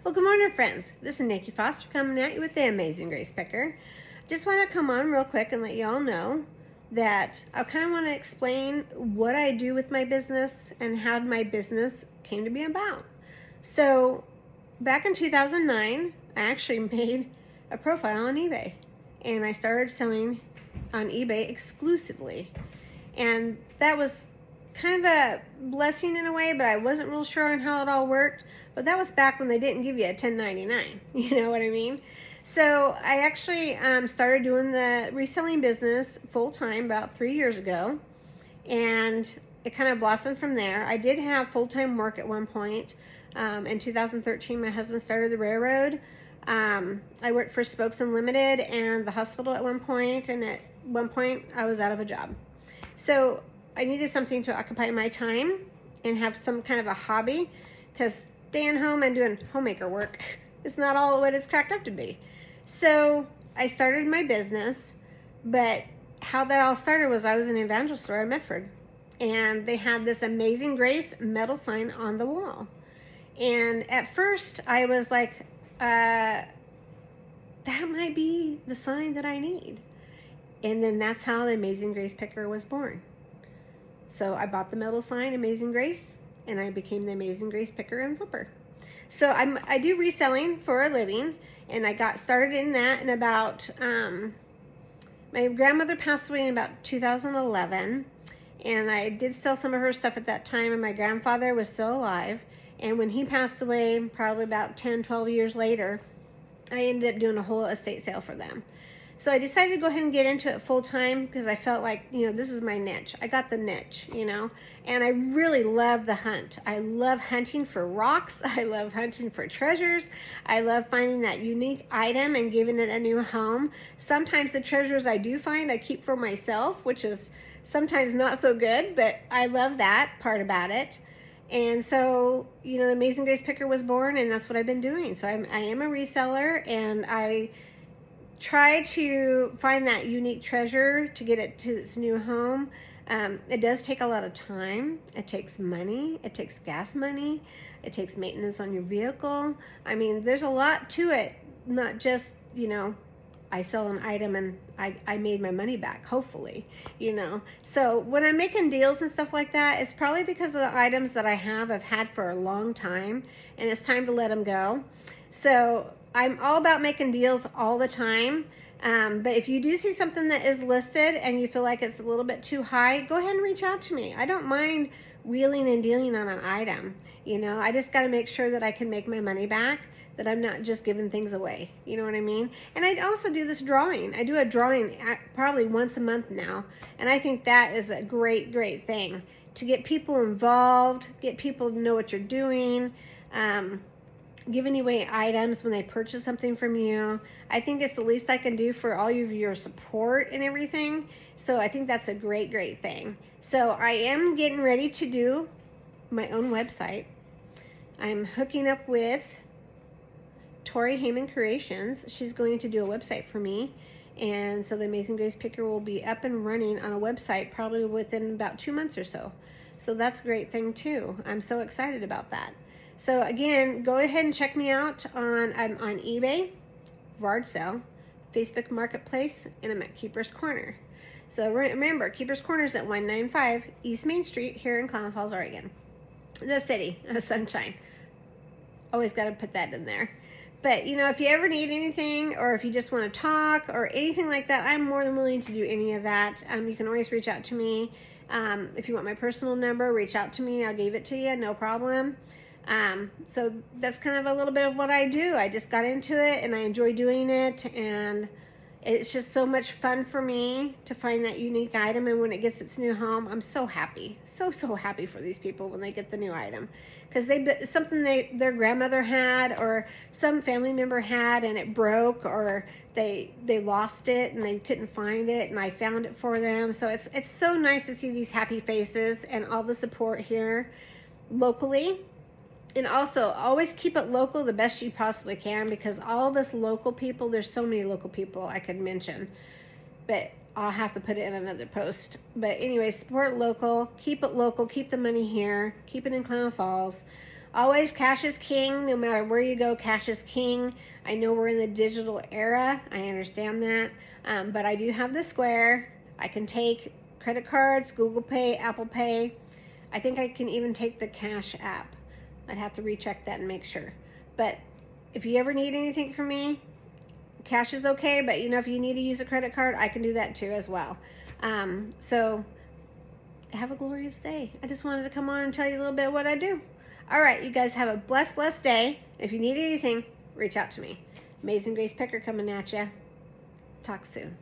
Well, good morning, friends. This is Nikki Foster coming at you with the Amazing Grace Picker. Just want to come on real quick and let you all know that I kind of want to explain what I do with my business and how my business came to be about. So, back in 2009, I actually made a profile on eBay and I started selling on eBay exclusively. And that was kind of a blessing in a way, but I wasn't real sure on how it all worked. But that was back when they didn't give you a 1099. You know what I mean? So I actually started doing the reselling business full time about 3 years ago, and it kind of blossomed from there. I did have full-time work at one point. In 2013, my husband started the railroad. I worked for Spokes Unlimited and the hospital at one point, and at one point I was out of a job. So I needed something to occupy my time and have some kind of a hobby, because staying home and doing homemaker work is not all what it's cracked up to be. So I started my business, but how that all started was I was in an evangel store in Medford, and they had this Amazing Grace metal sign on the wall. And at first I was like, that might be the sign that I need. And then that's how the Amazing Grace Picker was born. So I bought the metal sign, Amazing Grace, and I became the Amazing Grace Picker and Flipper. So I do reselling for a living, and I got started in that in about, my grandmother passed away in about 2011, and I did sell some of her stuff at that time, and my grandfather was still alive. And when he passed away, probably about 10, 12 years later, I ended up doing a whole estate sale for them. So I decided to go ahead and get into it full time, because I felt like, this is my niche. I got the niche, and I really love the hunt. I love hunting for rocks. I love hunting for treasures. I love finding that unique item and giving it a new home. Sometimes the treasures I do find, I keep for myself, which is sometimes not so good, but I love that part about it. And so, the Amazing Grace Picker was born, and that's what I've been doing. So I am a reseller, and I try to find that unique treasure to get it to its new home. It does take a lot of time. It takes money. It takes gas money. It takes maintenance on your vehicle. I mean, there's a lot to it, not just, I sell an item and I made my money back, hopefully, So when I'm making deals and stuff like that, it's probably because of the items that I've had for a long time, and it's time to let them go. So I'm all about making deals all the time. But if you do see something that is listed and you feel like it's a little bit too high, go ahead and reach out to me. I don't mind wheeling and dealing on an item. I just got to make sure that I can make my money back, that I'm not just giving things away. You know what I mean? And I also do this drawing. I do a drawing probably once a month now. And I think that is a great, great thing to get people involved, get people to know what you're doing. Giving away items when they purchase something from you. I think it's the least I can do for all of your support and everything. So I think that's a great, great thing. So I am getting ready to do my own website. I'm hooking up with Tori Heyman Creations. She's going to do a website for me. And so the Amazing Grace Picker will be up and running on a website probably within about 2 months or so. So that's a great thing too. I'm so excited about that. So again, go ahead and check me out on eBay, Yard Sale, Facebook Marketplace, and I'm at Keeper's Corner. So remember, Keeper's Corner is at 195 East Main Street here in Klamath Falls, Oregon. The city of sunshine. Always got to put that in there. But, if you ever need anything, or if you just want to talk or anything like that, I'm more than willing to do any of that. You can always reach out to me. If you want my personal number, reach out to me. I'll give it to you, no problem. So that's kind of a little bit of what I do. I just got into it and I enjoy doing it, and it's just so much fun for me to find that unique item. And when it gets its new home, I'm so happy, so happy for these people when they get the new item, because something their grandmother had or some family member had, and it broke, or they lost it and they couldn't find it, and I found it for them. So it's so nice to see these happy faces and all the support here locally. And also, always keep it local the best you possibly can, because all of us local people, there's so many local people I could mention, but I'll have to put it in another post. But anyway, support local, keep it local, keep the money here, keep it in Klamath Falls. Always cash is king. No matter where you go, cash is king. I know we're in the digital era. I understand that. But I do have the Square. I can take credit cards, Google Pay, Apple Pay. I think I can even take the Cash app. I'd have to recheck that and make sure. But if you ever need anything from me, cash is okay. But you know, if you need to use a credit card, I can do that too as well. So have a glorious day. I just wanted to come on and tell you a little bit of what I do. All right, you guys have a blessed day. If you need anything, reach out to me. Amazing Grace Picker coming at you. Talk soon.